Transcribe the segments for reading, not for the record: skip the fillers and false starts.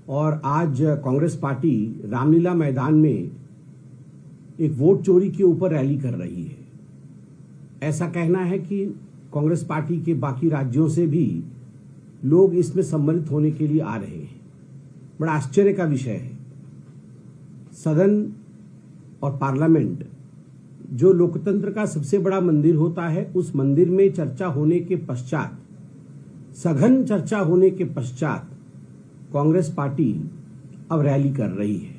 और आज कांग्रेस पार्टी रामलीला मैदान में एक वोट चोरी के ऊपर रैली कर रही है। ऐसा कहना है कि कांग्रेस पार्टी के बाकी राज्यों से भी लोग इसमें सम्मिलित होने के लिए आ रहे हैं। बड़ा आश्चर्य का विषय है। सदन और पार्लियामेंट जो लोकतंत्र का सबसे बड़ा मंदिर होता है, उस मंदिर में चर्चा होने के पश्चात, सघन चर्चा होने के पश्चात कांग्रेस पार्टी अब रैली कर रही है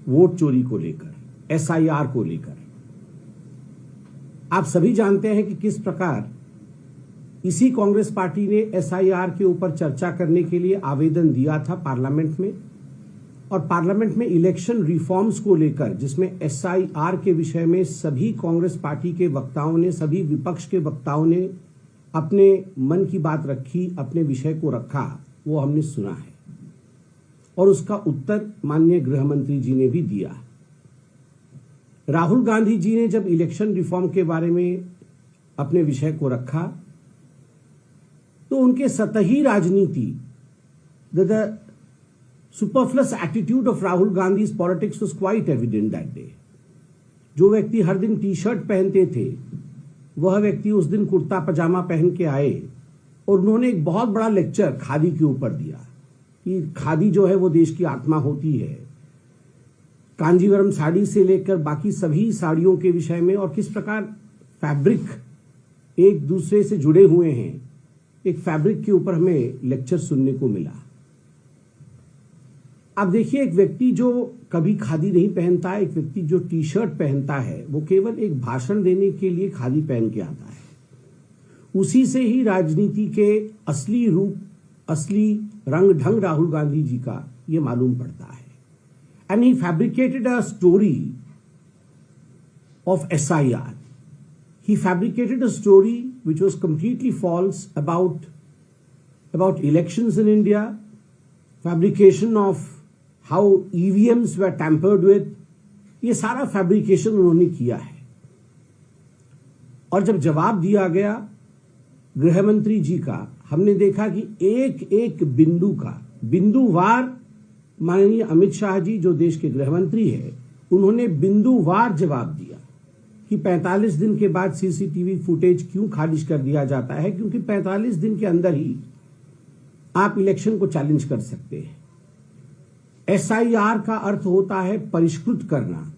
वोट चोरी को लेकर, एसआईआर को लेकर। आप सभी जानते हैं कि किस प्रकार इसी कांग्रेस पार्टी ने एसआईआर के ऊपर चर्चा करने के लिए आवेदन दिया था पार्लियामेंट में, और पार्लियामेंट में इलेक्शन रिफॉर्म्स को लेकर, जिसमें एसआईआर के विषय में सभी कांग्रेस पार्टी के वक्ताओं ने, सभी विपक्ष के वक्ताओं ने अपने मन की बात रखी, अपने विषय को रखा, वो हमने सुना है और उसका उत्तर माननीय गृह मंत्री जी ने भी दिया। राहुल गांधी जी ने जब इलेक्शन रिफॉर्म के बारे में अपने विषय को रखा तो उनके सतही राजनीति, the superfluous attitude of Rahul Gandhi's politics was quite evident that day. जो व्यक्ति हर दिन टी शर्ट पहनते थे, वह व्यक्ति उस दिन कुर्ता पजामा पहन के आए और उन्होंने एक बहुत बड़ा लेक्चर खादी के ऊपर दिया कि खादी जो है वो देश की आत्मा होती है। कांजीवरम साड़ी से लेकर बाकी सभी साड़ियों के विषय में और किस प्रकार फैब्रिक एक दूसरे से जुड़े हुए हैं, एक फैब्रिक के ऊपर हमें लेक्चर सुनने को मिला। आप देखिए, एक व्यक्ति जो कभी खादी नहीं पहनता है, एक व्यक्ति जो टी शर्ट पहनता है, वो केवल एक भाषण देने के लिए खादी पहन के आता है। उसी से ही राजनीति के असली रूप, असली रंग ढंग राहुल गांधी जी का ये मालूम पड़ता है। And he fabricated a story of SIR. He fabricated a story which was completely false about elections in India, fabrication of how EVMs were tampered with। ये सारा फैब्रिकेशन उन्होंने किया है। और जब जवाब दिया गया गृह मंत्री जी का, हमने देखा कि एक एक बिंदु का, बिंदुवार माननीय अमित शाह जी जो देश के गृह मंत्री है, उन्होंने बिंदुवार जवाब दिया कि 45 दिन के बाद सीसीटीवी फुटेज क्यों खारिज कर दिया जाता है, क्योंकि 45 दिन के अंदर ही आप इलेक्शन को चैलेंज कर सकते हैं। एसआईआर का अर्थ होता है परिष्कृत करना,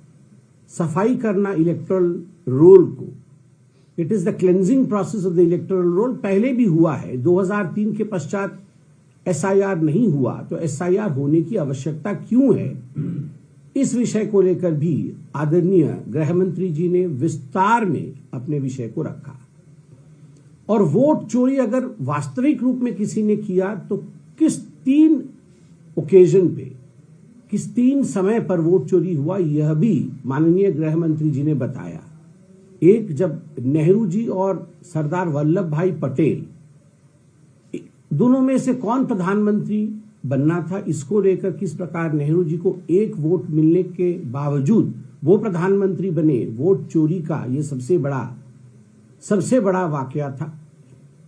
सफाई करना इलेक्टोरल रोल को। It is the cleansing process of the electoral roll. पहले भी हुआ है, 2003 के पश्चात एसआईआर नहीं हुआ, तो एसआईआर होने की आवश्यकता क्यों है, इस विषय को लेकर भी आदरणीय गृह मंत्री जी ने विस्तार में अपने विषय को रखा। और वोट चोरी अगर वास्तविक रूप में किसी ने किया तो किस 3 ओकेजन पे, किस 3 समय पर वोट चोरी हुआ, यह भी माननीय गृह मंत्री जी ने बताया। एक, जब नेहरू जी और सरदार वल्लभ भाई पटेल, दोनों में से कौन प्रधानमंत्री बनना था, इसको लेकर किस प्रकार नेहरू जी को 1 वोट मिलने के बावजूद वो प्रधानमंत्री बने, वोट चोरी का ये सबसे बड़ा वाकया था।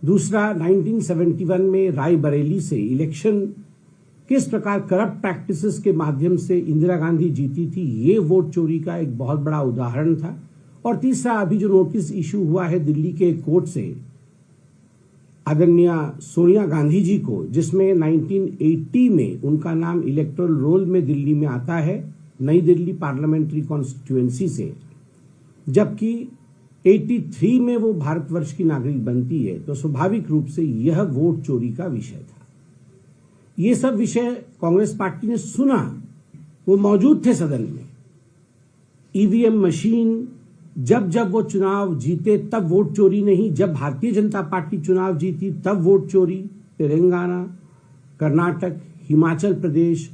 दूसरा, 1971 में रायबरेली से इलेक्शन किस प्रकार करप्ट प्रैक्टिसेस के माध्यम से इंदिरा गांधी जीती थी, ये वोट चोरी का एक बहुत बड़ा उदाहरण था। और तीसरा, अभी जो नोटिस इशू हुआ है दिल्ली के कोर्ट से आदरणीय सोनिया गांधी जी को, जिसमें 1980 में उनका नाम इलेक्टोरल रोल में दिल्ली में आता है, नई दिल्ली पार्लियामेंट्री कॉन्स्टिट्यूएंसी से, जबकि 83 में वो भारतवर्ष की नागरिक बनती है, तो स्वाभाविक रूप से यह वोट चोरी का विषय था। ये सब विषय कांग्रेस पार्टी ने सुना, वो मौजूद थे सदन में। ईवीएम मशीन, जब वो चुनाव जीते तब वोट चोरी नहीं, जब भारतीय जनता पार्टी चुनाव जीती तब वोट चोरी। तेलंगाना, कर्नाटक, हिमाचल प्रदेश,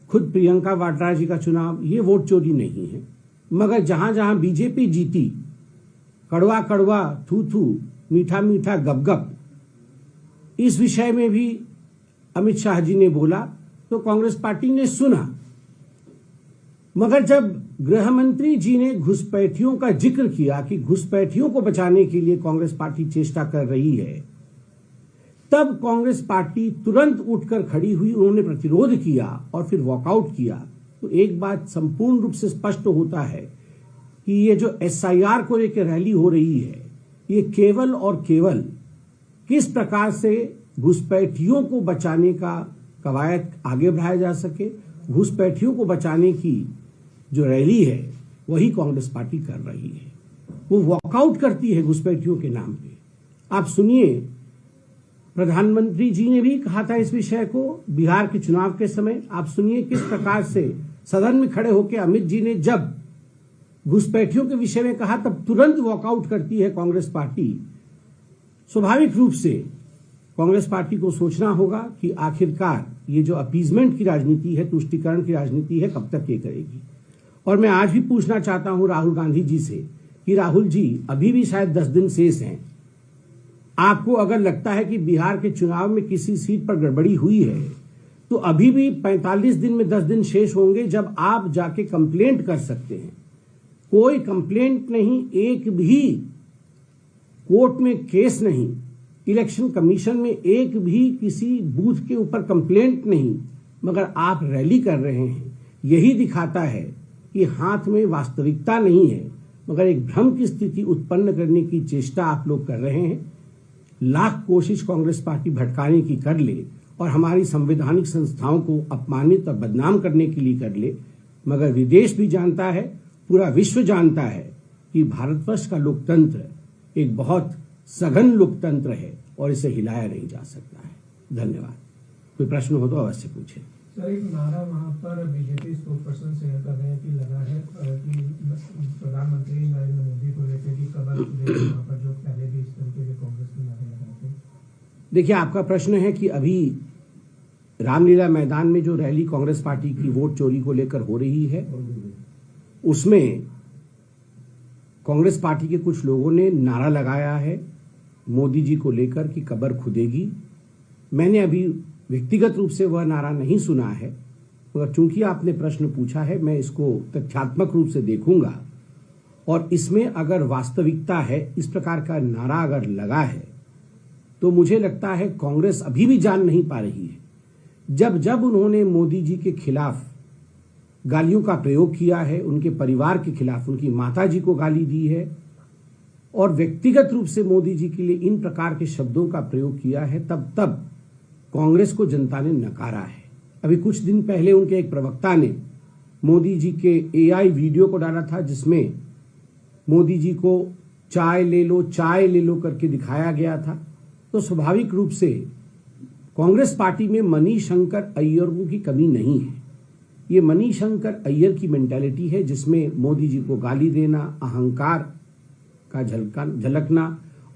खुद प्रियंका वाड्रा जी का चुनाव, ये वोट चोरी नहीं है। मगर जहां जहां बीजेपी जीती, कड़वा कड़वा, थू थू, मीठा मीठा, गप गप, इस विषय में भी अमित शाह जी ने बोला तो कांग्रेस पार्टी ने सुना। मगर जब गृह मंत्री जी ने घुसपैठियों का जिक्र किया कि घुसपैठियों को बचाने के लिए कांग्रेस पार्टी चेष्टा कर रही है, तब कांग्रेस पार्टी तुरंत उठकर खड़ी हुई, उन्होंने प्रतिरोध किया और फिर वॉकआउट किया। तो एक बात संपूर्ण रूप से स्पष्ट होता है कि ये जो एसआईआर को लेकर रैली हो रही है, ये केवल और केवल किस प्रकार से घुसपैठियों को बचाने का कवायद आगे बढ़ाया जा सके, घुसपैठियों को बचाने की जो रैली है वही कांग्रेस पार्टी कर रही है। वो वॉकआउट करती है घुसपैठियों के नाम पे। आप सुनिए, प्रधानमंत्री जी ने भी कहा था इस विषय को बिहार के चुनाव के समय। आप सुनिए किस प्रकार से सदन में खड़े होकर अमित जी ने जब घुसपैठियों के विषय में कहा तब तुरंत वॉकआउट करती है कांग्रेस पार्टी। स्वाभाविक रूप से कांग्रेस पार्टी को सोचना होगा कि आखिरकार ये जो अपीजमेंट की राजनीति है, तुष्टीकरण की राजनीति है, कब तक ये करेगी। और मैं आज भी पूछना चाहता हूं राहुल गांधी जी से कि राहुल जी, अभी भी शायद 10 दिन शेष हैं। आपको अगर लगता है कि बिहार के चुनाव में किसी सीट पर गड़बड़ी हुई है तो अभी भी 45 दिन में 10 दिन शेष होंगे जब आप जाके कंप्लेंट कर सकते हैं। कोई कंप्लेंट नहीं, एक भी कोर्ट में केस नहीं, इलेक्शन कमीशन में एक भी किसी बूथ के ऊपर कंप्लेंट नहीं, मगर आप रैली कर रहे हैं। यही दिखाता है कि हाथ में वास्तविकता नहीं है, मगर एक भ्रम की स्थिति उत्पन्न करने की चेष्टा आप लोग कर रहे हैं। लाख कोशिश कांग्रेस पार्टी भटकाने की कर ले और हमारी संवैधानिक संस्थाओं को अपमानित और बदनाम करने के लिए कर ले, मगर विदेश भी जानता है, पूरा विश्व जानता है कि भारतवर्ष का लोकतंत्र एक बहुत सघन लोकतंत्र है और इसे हिलाया नहीं जा सकता है। धन्यवाद। कोई प्रश्न हो तो अवश्य पूछे। सर, एक नारा वहाँ पर बीजेपी स्पोक्सपर्सन शेयर कर रहे हैं कि लगा है कि प्रधानमंत्री नरेंद्र मोदी को लेकर कि कबर वहाँ पर जो पहले भी इस तरीके के कांग्रेस के नारे लगाए थे। देखिए, आपका प्रश्न है कि अभी रामलीला मैदान में जो रैली कांग्रेस पार्टी की वोट चोरी को लेकर हो रही है, उसमें कांग्रेस पार्टी के कुछ लोगों ने नारा लगाया है मोदी जी को लेकर कि कबर खुदेगी। मैंने अभी व्यक्तिगत रूप से वह नारा नहीं सुना है, मगर चूंकि आपने प्रश्न पूछा है, मैं इसको तथ्यात्मक रूप से देखूंगा और इसमें अगर वास्तविकता है, इस प्रकार का नारा अगर लगा है, तो मुझे लगता है कांग्रेस अभी भी जान नहीं पा रही है। जब जब उन्होंने मोदी जी के खिलाफ गालियों का प्रयोग किया है, उनके परिवार के खिलाफ, उनकी माता जी को गाली दी है और व्यक्तिगत रूप से मोदी जी के लिए इन प्रकार के शब्दों का प्रयोग किया है, तब कांग्रेस को जनता ने नकारा है। अभी कुछ दिन पहले उनके एक प्रवक्ता ने मोदी जी के एआई वीडियो को डाला था, जिसमें मोदी जी को चाय ले लो करके दिखाया गया था। तो स्वाभाविक रूप से कांग्रेस पार्टी में मणिशंकर अय्यरों की कमी नहीं है। ये मणिशंकर अय्यर की मेंटालिटी है, जिसमें मोदी जी को गाली देना, अहंकार का झलकना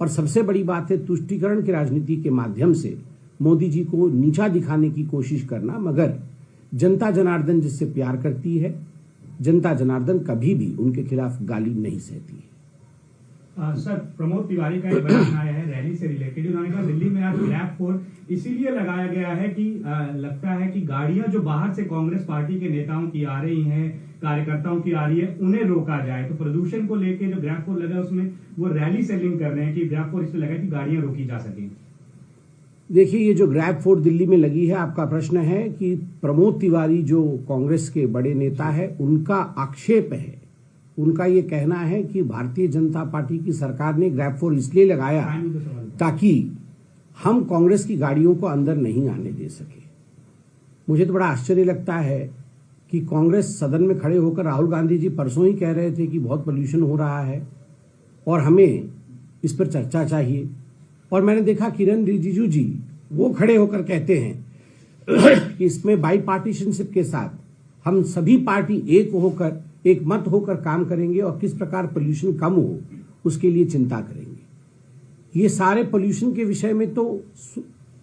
और सबसे बड़ी बात है तुष्टीकरण की राजनीति के माध्यम से मोदी जी को नीचा दिखाने की कोशिश करना। मगर जनता जनार्दन जिससे प्यार करती है, जनता जनार्दन कभी भी उनके खिलाफ गाली नहीं सहती है। सर, प्रमोद तिवारी का एक बयान आया है रैली से रिलेटेड। उन्होंने कहा दिल्ली में आज ग्रैब फोर इसीलिए लगाया गया है कि लगता है कि गाड़ियां जो बाहर से कांग्रेस पार्टी के नेताओं की आ रही हैं, कार्यकर्ताओं की आ रही है, उन्हें रोका जाए। तो प्रदूषण को लेकर जो ग्रैब फोर लगा उसमें वो रैली से लिंक कर रहे हैं कि ग्रैब फोर इसमें लगा कि गाड़ियां रोकी जा सकें। देखिए, ये जो ग्रैब फोर दिल्ली में लगी है, आपका प्रश्न है कि प्रमोद तिवारी जो कांग्रेस के बड़े नेता है, उनका आक्षेप है, उनका ये कहना है कि भारतीय जनता पार्टी की सरकार ने ग्रैब फोर इसलिए लगाया ताकि हम कांग्रेस की गाड़ियों को अंदर नहीं आने दे सके। मुझे तो बड़ा आश्चर्य लगता है कि कांग्रेस सदन में खड़े होकर, राहुल गांधी जी परसों ही कह रहे थे कि बहुत पोल्यूशन हो रहा है और हमें इस पर चर्चा चाहिए, और मैंने देखा किरण रिजिजू जी वो खड़े होकर कहते हैं कि इसमें बाई पार्टीशनशिप के साथ हम सभी पार्टी एक मत होकर काम करेंगे और किस प्रकार पोल्यूशन कम हो उसके लिए चिंता करेंगे। ये सारे पोल्यूशन के विषय में तो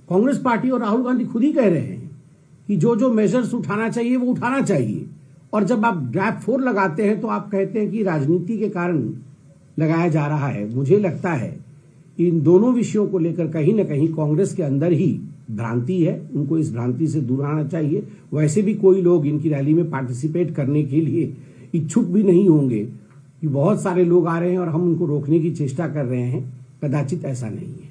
कांग्रेस पार्टी और राहुल गांधी खुद ही कह रहे हैं कि जो जो मेजर्स उठाना चाहिए वो उठाना चाहिए, और जब आप ग्रैब फोर लगाते हैं तो आप कहते हैं कि राजनीति के कारण लगाया जा रहा है। मुझे लगता है इन दोनों विषयों को लेकर कहीं न कहीं कांग्रेस के अंदर ही भ्रांति है, उनको इस भ्रांति से दूर आना चाहिए। वैसे भी कोई लोग इनकी रैली में पार्टिसिपेट करने के लिए इच्छुक भी नहीं होंगे कि बहुत सारे लोग आ रहे हैं और हम उनको रोकने की चेष्टा कर रहे हैं, कदाचित ऐसा नहीं है।